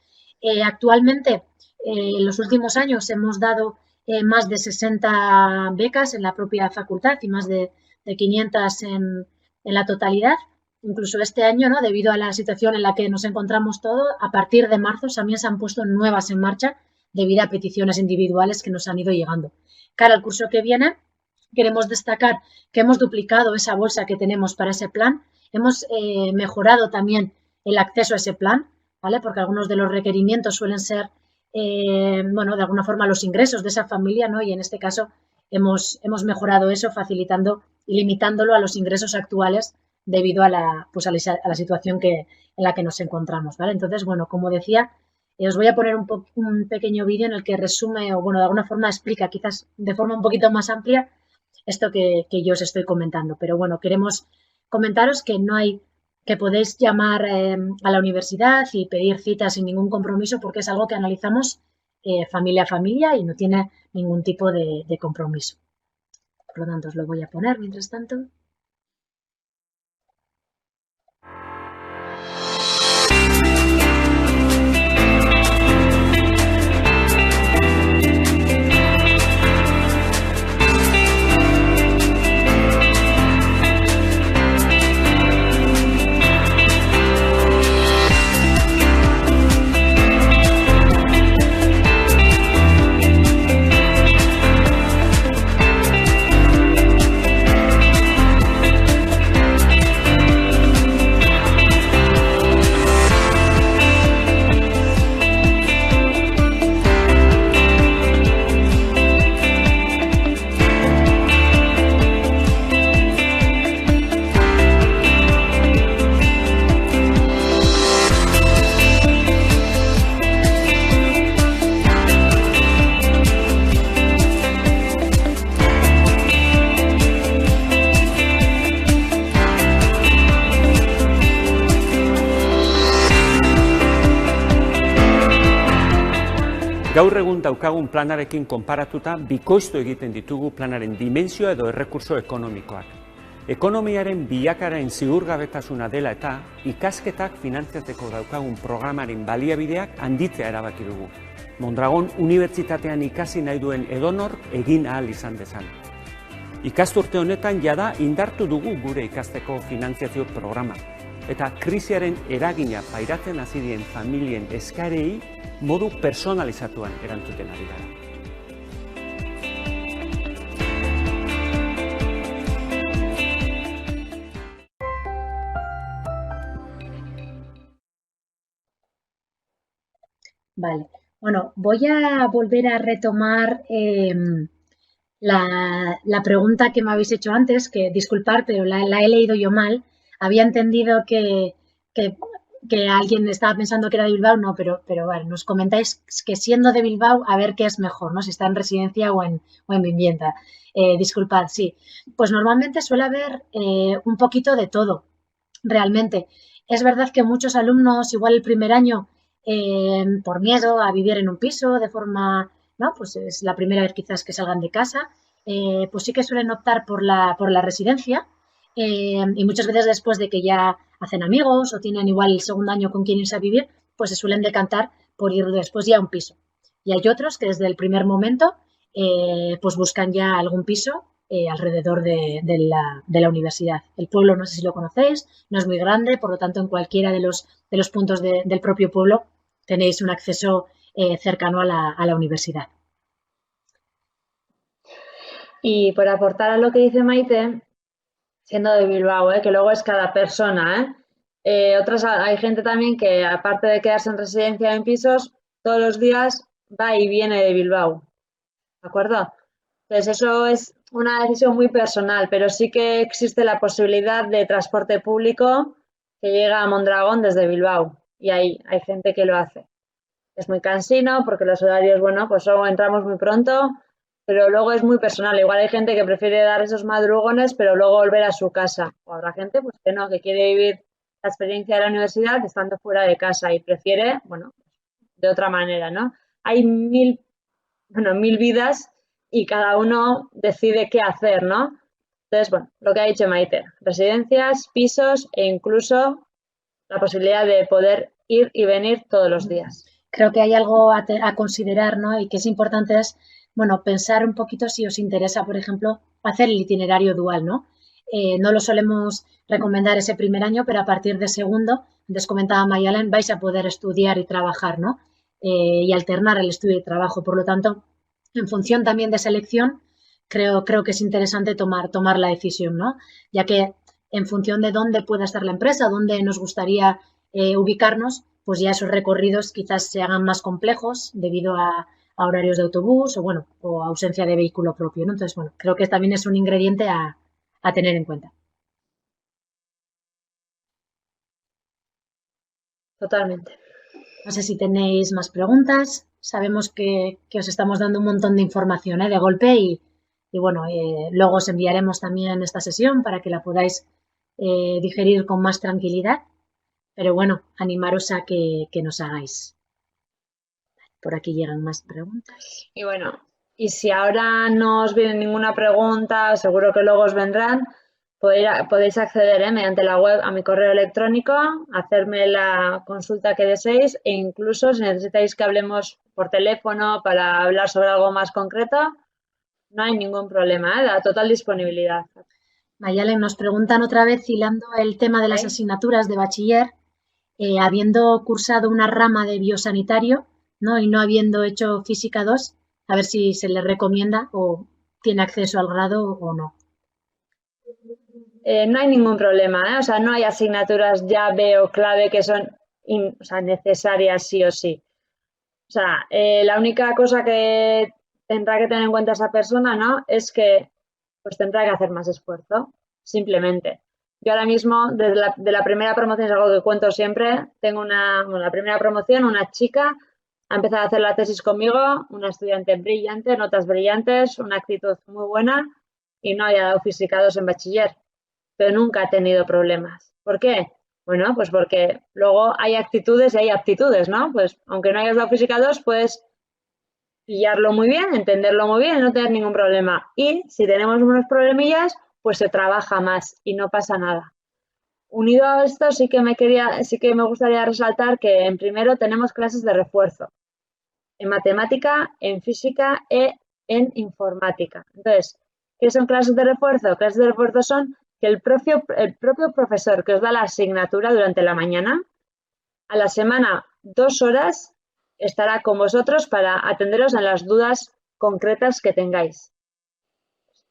Actualmente, en los últimos años hemos dado más de 60 becas en la propia facultad y más de 500 en la totalidad. Incluso este año, ¿no? Debido a la situación en la que nos encontramos todos, a partir de marzo también se han puesto nuevas en marcha debido a peticiones individuales que nos han ido llegando. Cara al curso que viene, queremos destacar que hemos duplicado esa bolsa que tenemos para ese plan. Hemos mejorado también el acceso a ese plan, ¿vale? Porque algunos de los requerimientos suelen ser, bueno, de alguna forma los ingresos de esa familia, ¿no? Y en este caso hemos mejorado eso, facilitando y limitándolo a los ingresos actuales debido a la situación en la que nos encontramos, ¿vale? Entonces, bueno, como decía, os voy a poner un pequeño vídeo en el que resume o, bueno, de alguna forma explica, quizás de forma un poquito más amplia, esto que yo os estoy comentando. Pero bueno, queremos comentaros que podéis llamar a la universidad y pedir citas sin ningún compromiso porque es algo que analizamos familia a familia y no tiene ningún tipo de compromiso. Por lo tanto, os lo voy a poner mientras tanto. Gaur egun daukagun planarekin konparatuta bikoiztu egiten ditugu planaren dimentsioa edo errekurso ekonomikoak. Ekonomiaren bilakaren ziurgabetasuna dela eta ikasketak finantziatzeko daukagun programaren baliabideak handitzea erabaki dugu. Mondragon Unibertsitatean ikasi nahi duen edonor egin ahal izan dezan. Ikasturte honetan jada indartu dugu gure ikasteko finantziazio programa. eta krisiaren eragina pairatzen hasi dien familien eskarei modu personalizatuan erantzuten ari gara. Vale, bueno, voy a volver a retomar la pregunta que me habéis hecho antes, que disculpar, pero la he leído yo mal. Había entendido que alguien estaba pensando que era de Bilbao, no, pero vale, nos comentáis que siendo de Bilbao, a ver qué es mejor, ¿no? Si está en residencia o en vivienda. Disculpad, sí. Pues normalmente suele haber un poquito de todo, realmente. Es verdad que muchos alumnos, igual el primer año, por miedo a vivir en un piso de forma, ¿no? Pues es la primera vez quizás que salgan de casa, pues sí que suelen optar por la residencia y muchas veces después de que ya hacen amigos o tienen igual el segundo año con quien irse a vivir, pues se suelen decantar por ir después ya a un piso. Y hay otros que desde el primer momento pues buscan ya algún piso alrededor de la universidad. El pueblo, no sé si lo conocéis, no es muy grande, por lo tanto en cualquiera de los puntos del propio pueblo tenéis un acceso cercano a la universidad. Y por aportar a lo que dice Maite, siendo de Bilbao, que luego es cada persona, hay gente también que aparte de quedarse en residencia en pisos, todos los días va y viene de Bilbao, ¿de acuerdo? Entonces eso es una decisión muy personal, pero sí que existe la posibilidad de transporte público que llega a Mondragón desde Bilbao y hay gente que lo hace. Es muy cansino porque los horarios, bueno, pues luego entramos muy pronto, pero luego es muy personal. Igual hay gente que prefiere dar esos madrugones, pero luego volver a su casa. O habrá gente pues que no, que quiere vivir la experiencia de la universidad estando fuera de casa y prefiere, bueno, de otra manera, ¿no? Hay mil vidas y cada uno decide qué hacer, ¿no? Entonces, bueno, lo que ha dicho Maite, residencias, pisos e incluso la posibilidad de poder ir y venir todos los días. Creo que hay algo a considerar, ¿no? Y que es importante es, bueno, pensar un poquito si os interesa, por ejemplo, hacer el itinerario dual, ¿no? No lo solemos recomendar ese primer año, pero a partir de segundo, antes comentaba Mayalen, vais a poder estudiar y trabajar, ¿no? Y alternar el estudio y trabajo. Por lo tanto, en función también de esa elección, creo que es interesante tomar la decisión, ¿no? Ya que en función de dónde pueda estar la empresa, dónde nos gustaría ubicarnos, pues ya esos recorridos quizás se hagan más complejos debido a horarios de autobús o, bueno, o ausencia de vehículo propio, ¿no? Entonces, bueno, creo que también es un ingrediente a tener en cuenta. Totalmente. No sé si tenéis más preguntas. Sabemos que os estamos dando un montón de información de golpe y bueno, luego os enviaremos también esta sesión para que la podáis digerir con más tranquilidad. Pero bueno, animaros a que nos hagáis. Por aquí llegan más preguntas. Y bueno, y si ahora no os viene ninguna pregunta, seguro que luego os vendrán, podéis acceder mediante la web a mi correo electrónico, hacerme la consulta que deseéis e incluso si necesitáis que hablemos por teléfono para hablar sobre algo más concreto, no hay ningún problema, la total disponibilidad. Mayalen, nos preguntan otra vez, hilando el tema de las asignaturas de bachiller, habiendo cursado una rama de biosanitario, ¿no? Y no habiendo hecho física 2, a ver si se le recomienda o tiene acceso al grado o no. No hay ningún problema, o sea, no hay asignaturas llave o clave que son necesarias sí o sí. O sea, la única cosa que tendrá que tener en cuenta esa persona, ¿no? Es que pues tendrá que hacer más esfuerzo, simplemente. Yo ahora mismo, desde la primera promoción, es algo que cuento siempre, tengo la primera promoción, una chica ha empezado a hacer la tesis conmigo, una estudiante brillante, notas brillantes, una actitud muy buena y no había dado física 2 en bachiller, pero nunca ha tenido problemas. ¿Por qué? Bueno, pues porque luego hay actitudes y hay aptitudes, ¿no? Pues aunque no hayas dado física 2, puedes pillarlo muy bien, entenderlo muy bien y no tener ningún problema. Y si tenemos unos problemillas, pues se trabaja más y no pasa nada. Unido a esto, sí que me gustaría resaltar que en primero tenemos clases de refuerzo, en matemática, en física e en informática. Entonces, ¿qué son clases de refuerzo? Clases de refuerzo son que el propio profesor que os da la asignatura durante la mañana, a la semana 2 horas estará con vosotros para atenderos en las dudas concretas que tengáis.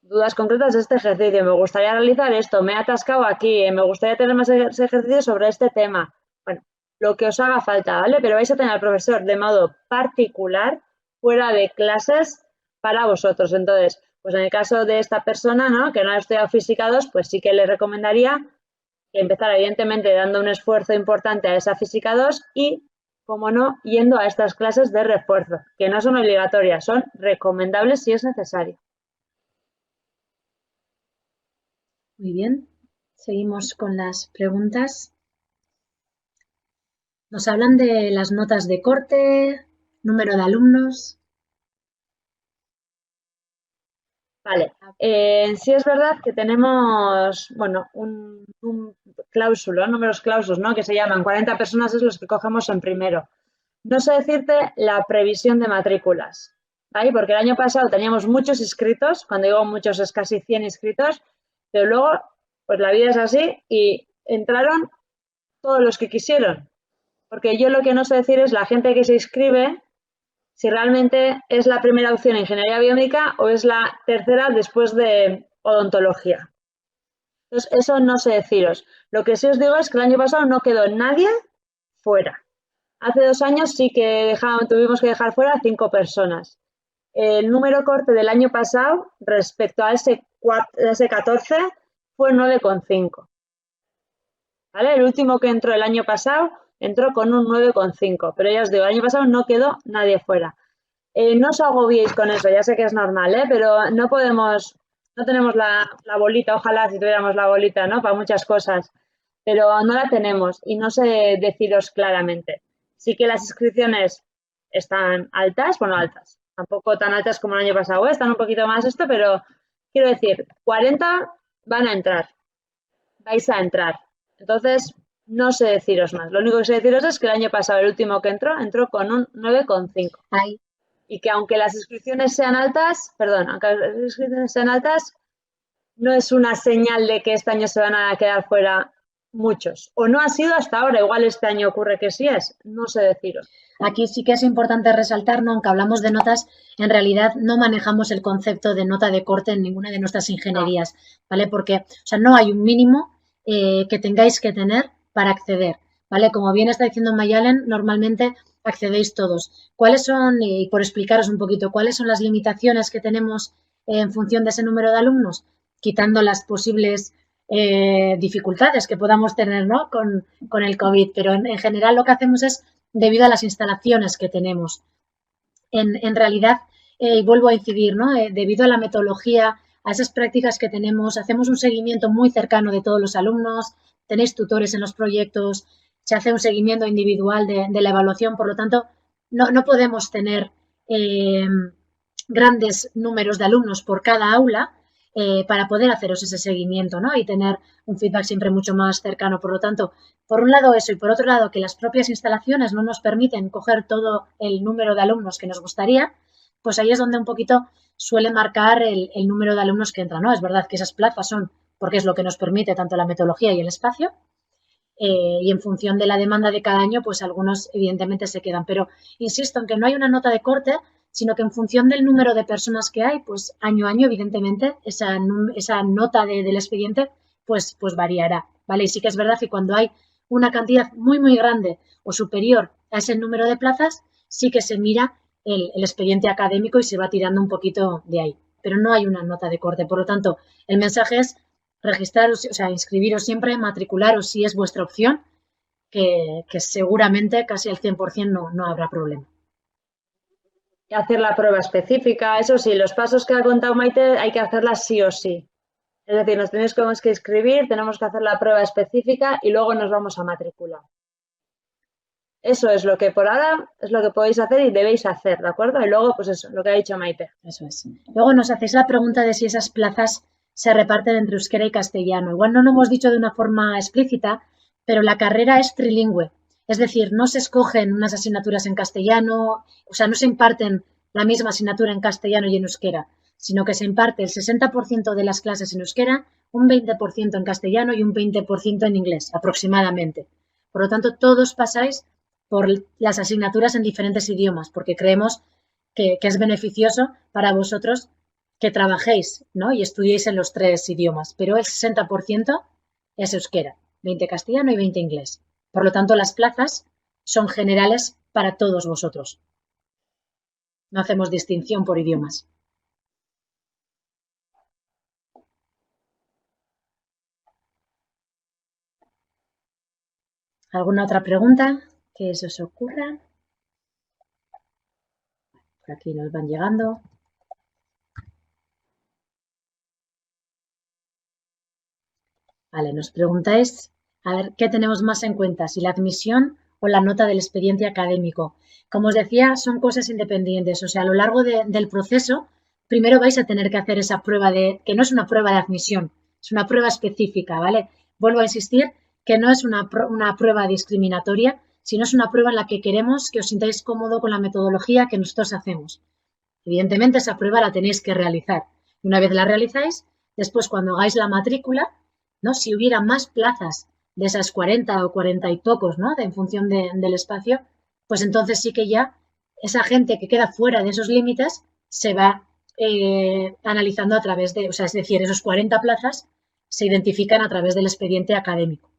Dudas concretas de este ejercicio, me gustaría realizar esto, me he atascado aquí, me gustaría tener más ejercicios sobre este tema. Bueno, lo que os haga falta, ¿vale? Pero vais a tener al profesor de modo particular, fuera de clases, para vosotros. Entonces, pues en el caso de esta persona, ¿no?, que no ha estudiado Física 2, pues sí que le recomendaría que empezara, evidentemente, dando un esfuerzo importante a esa Física 2 y, como no, yendo a estas clases de refuerzo, que no son obligatorias, son recomendables si es necesario. Muy bien, seguimos con las preguntas. Nos hablan de las notas de corte, número de alumnos. Vale, sí es verdad que tenemos, bueno, un cláusulo, números clausos, ¿no?, que se llaman 40 personas, es los que cogemos en primero. No sé decirte la previsión de matrículas, ¿vale? Porque el año pasado teníamos muchos inscritos, cuando digo muchos es casi 100 inscritos, pero luego, pues la vida es así y entraron todos los que quisieron. Porque yo lo que no sé decir es la gente que se inscribe, si realmente es la primera opción ingeniería biomédica o es la tercera después de odontología. Entonces, eso no sé deciros. Lo que sí os digo es que el año pasado no quedó nadie fuera. Hace 2 años sí que tuvimos que dejar fuera 5 personas. El número corte del año pasado respecto a ese 14 fue 9,5. ¿Vale? El último que entró el año pasado entró con un 9,5, pero ya os digo, el año pasado no quedó nadie fuera. No os agobiéis con eso, ya sé que es normal, pero no tenemos la bolita, ojalá si tuviéramos la bolita, ¿no?, para muchas cosas, pero no la tenemos y no sé deciros claramente. Sí que las inscripciones están altas, bueno, altas, tampoco tan altas como el año pasado, están un poquito más pero quiero decir, 40 van a entrar, vais a entrar. Entonces, no sé deciros más. Lo único que sé deciros es que el año pasado, el último que entró con un 9,5. Y que aunque las inscripciones sean altas, no es una señal de que este año se van a quedar fuera muchos. O no ha sido hasta ahora, igual este año ocurre que sí es, no sé deciros. Aquí sí que es importante resaltar, ¿no?, aunque hablamos de notas, en realidad no manejamos el concepto de nota de corte en ninguna de nuestras ingenierías, ¿vale? Porque, o sea, no hay un mínimo que tengáis que tener para acceder, ¿vale? Como bien está diciendo Mayalen, normalmente accedéis todos. ¿Cuáles son, y por explicaros un poquito, cuáles son las limitaciones que tenemos en función de ese número de alumnos? Quitando las posibles dificultades que podamos tener, ¿no?, con el COVID, pero en general lo que hacemos es debido a las instalaciones que tenemos. En realidad, vuelvo a incidir, ¿no?, debido a la metodología, a esas prácticas que tenemos, hacemos un seguimiento muy cercano de todos los alumnos, tenéis tutores en los proyectos, se hace un seguimiento individual de la evaluación, por lo tanto, no podemos tener grandes números de alumnos por cada aula para poder haceros ese seguimiento, ¿no?, y tener un feedback siempre mucho más cercano. Por lo tanto, por un lado eso y por otro lado que las propias instalaciones no nos permiten coger todo el número de alumnos que nos gustaría, pues ahí es donde un poquito suele marcar el número de alumnos que entran, ¿no? Es verdad que esas plazas son porque es lo que nos permite tanto la metodología y el espacio, y en función de la demanda de cada año, pues algunos evidentemente se quedan. Pero insisto en que no hay una nota de corte, sino que en función del número de personas que hay, pues año a año, evidentemente, esa nota del expediente pues variará, ¿vale? Y sí que es verdad que cuando hay una cantidad muy, muy grande o superior a ese número de plazas, sí que se mira el expediente académico y se va tirando un poquito de ahí. Pero no hay una nota de corte. Por lo tanto, el mensaje es registraros, o sea, inscribiros siempre, matricularos si es vuestra opción, que seguramente casi al 100% no habrá problema. Y hacer la prueba específica, eso sí, los pasos que ha contado Maite hay que hacerlas sí o sí. Es decir, nos tenéis que inscribir, tenemos que hacer la prueba específica y luego nos vamos a matricular. Eso es lo que por ahora es lo que podéis hacer y debéis hacer, ¿de acuerdo? Y luego, pues eso, lo que ha dicho Maite. Eso es. Luego nos hacéis la pregunta de si esas plazas se reparten entre euskera y castellano. Igual no lo hemos dicho de una forma explícita, pero la carrera es trilingüe. Es decir, no se escogen unas asignaturas en castellano, o sea, no se imparten la misma asignatura en castellano y en euskera, sino que se imparte el 60% de las clases en euskera, un 20% en castellano y un 20% en inglés, aproximadamente. Por lo tanto, todos pasáis por las asignaturas en diferentes idiomas, porque creemos que es beneficioso para vosotros que trabajéis, ¿no? Y estudiéis en los 3 idiomas, pero el 60% es euskera, 20 castellano y 20 inglés. Por lo tanto, las plazas son generales para todos vosotros. No hacemos distinción por idiomas. ¿Alguna otra pregunta que se os ocurra? Por aquí nos van llegando. Vale, nos preguntáis, a ver, ¿qué tenemos más en cuenta? Si la admisión o la nota del expediente académico. Como os decía, son cosas independientes. O sea, a lo largo del proceso, primero vais a tener que hacer esa prueba que no es una prueba de admisión, es una prueba específica, ¿vale? Vuelvo a insistir que no es una prueba discriminatoria, sino es una prueba en la que queremos que os sintáis cómodo con la metodología que nosotros hacemos. Evidentemente, esa prueba la tenéis que realizar. Una vez la realizáis, después cuando hagáis la matrícula, ¿no? Si hubiera más plazas de esas 40 o 40 y pocos, ¿no? En función del espacio, pues entonces sí que ya esa gente que queda fuera de esos límites se va analizando a través de, o sea, es decir, esos 40 plazas se identifican a través del expediente académico.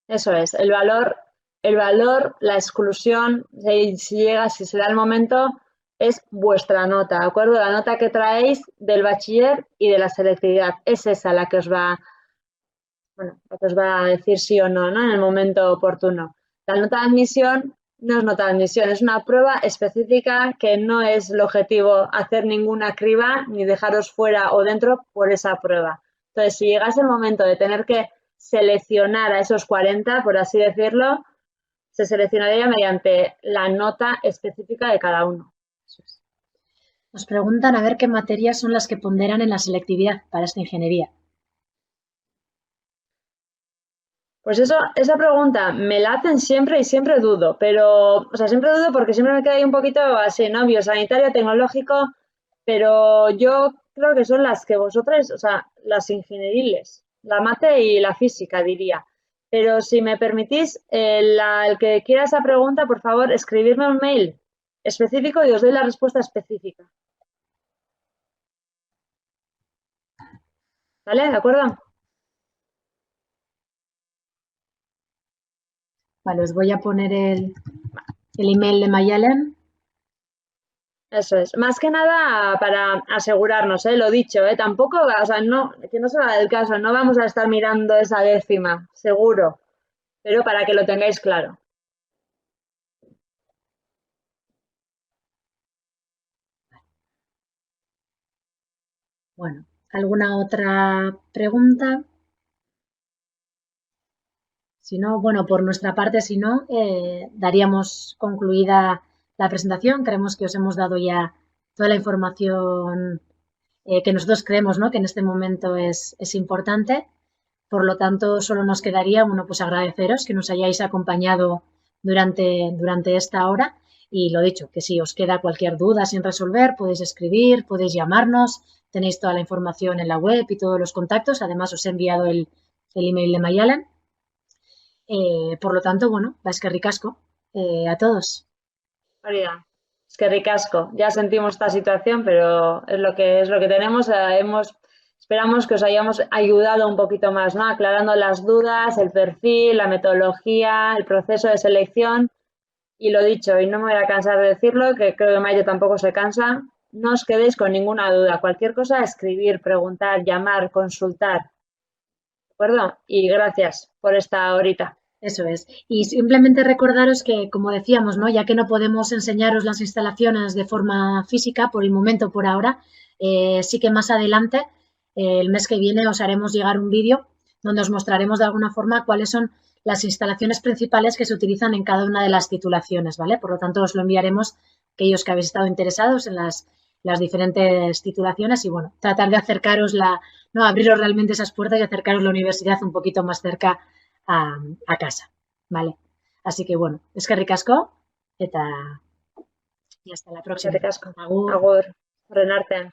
Eso es, el valor, la exclusión, si se da el momento, es vuestra nota, ¿de acuerdo? La nota que traéis del bachiller y de la selectividad, es esa la que os va, bueno, la que os va a decir sí o no, ¿no? En el momento oportuno. La nota de admisión no es nota de admisión, es una prueba específica que no es el objetivo hacer ninguna criba ni dejaros fuera o dentro por esa prueba. Entonces, si llegase el momento de tener que seleccionar a esos 40, por así decirlo, se seleccionaría mediante la nota específica de cada uno. Eso es. Nos preguntan a ver qué materias son las que ponderan en la selectividad para esta ingeniería. Pues eso, esa pregunta me la hacen siempre y siempre dudo, pero, o sea, siempre dudo porque siempre me queda ahí un poquito así, ¿no? Biosanitario, tecnológico, pero yo creo que son las que vosotras, o sea, las ingenieriles, la mate y la física, diría. Pero si me permitís, el que quiera esa pregunta, por favor, escribirme un mail específico y os doy la respuesta específica. ¿Vale? ¿De acuerdo? Vale, os voy a poner el email de Mayalen. Eso es. Más que nada para asegurarnos, lo dicho, tampoco, o sea, no, que no se haga el caso, no vamos a estar mirando esa décima, seguro, pero para que lo tengáis claro. Bueno, ¿alguna otra pregunta? Si no, bueno, por nuestra parte, si no, daríamos concluida la presentación. Creemos que os hemos dado ya toda la información que nosotros creemos, ¿no? Que en este momento es importante. Por lo tanto, solo nos quedaría, bueno, pues agradeceros que nos hayáis acompañado durante esta hora. Y lo dicho, que si os queda cualquier duda sin resolver, podéis escribir, podéis llamarnos, tenéis toda la información en la web y todos los contactos. Además, os he enviado el email de Mayalen. Por lo tanto, bueno, eskerrik asko a todos. María, eskerrik asko. Ya sentimos esta situación, pero es lo que tenemos. Esperamos que os hayamos ayudado un poquito más, ¿no? Aclarando las dudas, el perfil, la metodología, el proceso de selección. Y lo dicho, y no me voy a cansar de decirlo, que creo que Mayo tampoco se cansa, no os quedéis con ninguna duda. Cualquier cosa, escribir, preguntar, llamar, consultar. ¿De acuerdo? Y gracias por esta horita. Eso es. Y simplemente recordaros que, como decíamos, ¿no? Ya que no podemos enseñaros las instalaciones de forma física por el momento, por ahora, sí que más adelante, el mes que viene, os haremos llegar un vídeo donde os mostraremos de alguna forma cuáles son las instalaciones principales que se utilizan en cada una de las titulaciones, ¿vale? Por lo tanto, os lo enviaremos aquellos que habéis estado interesados en las diferentes titulaciones y, bueno, tratar de acercaros ¿no? Abriros realmente esas puertas y acercaros la universidad un poquito más cerca a casa, ¿vale? Así que, bueno, eskerrik asko eta y hasta la próxima. Eskerrik asko. Agur. Agur. Horren artean.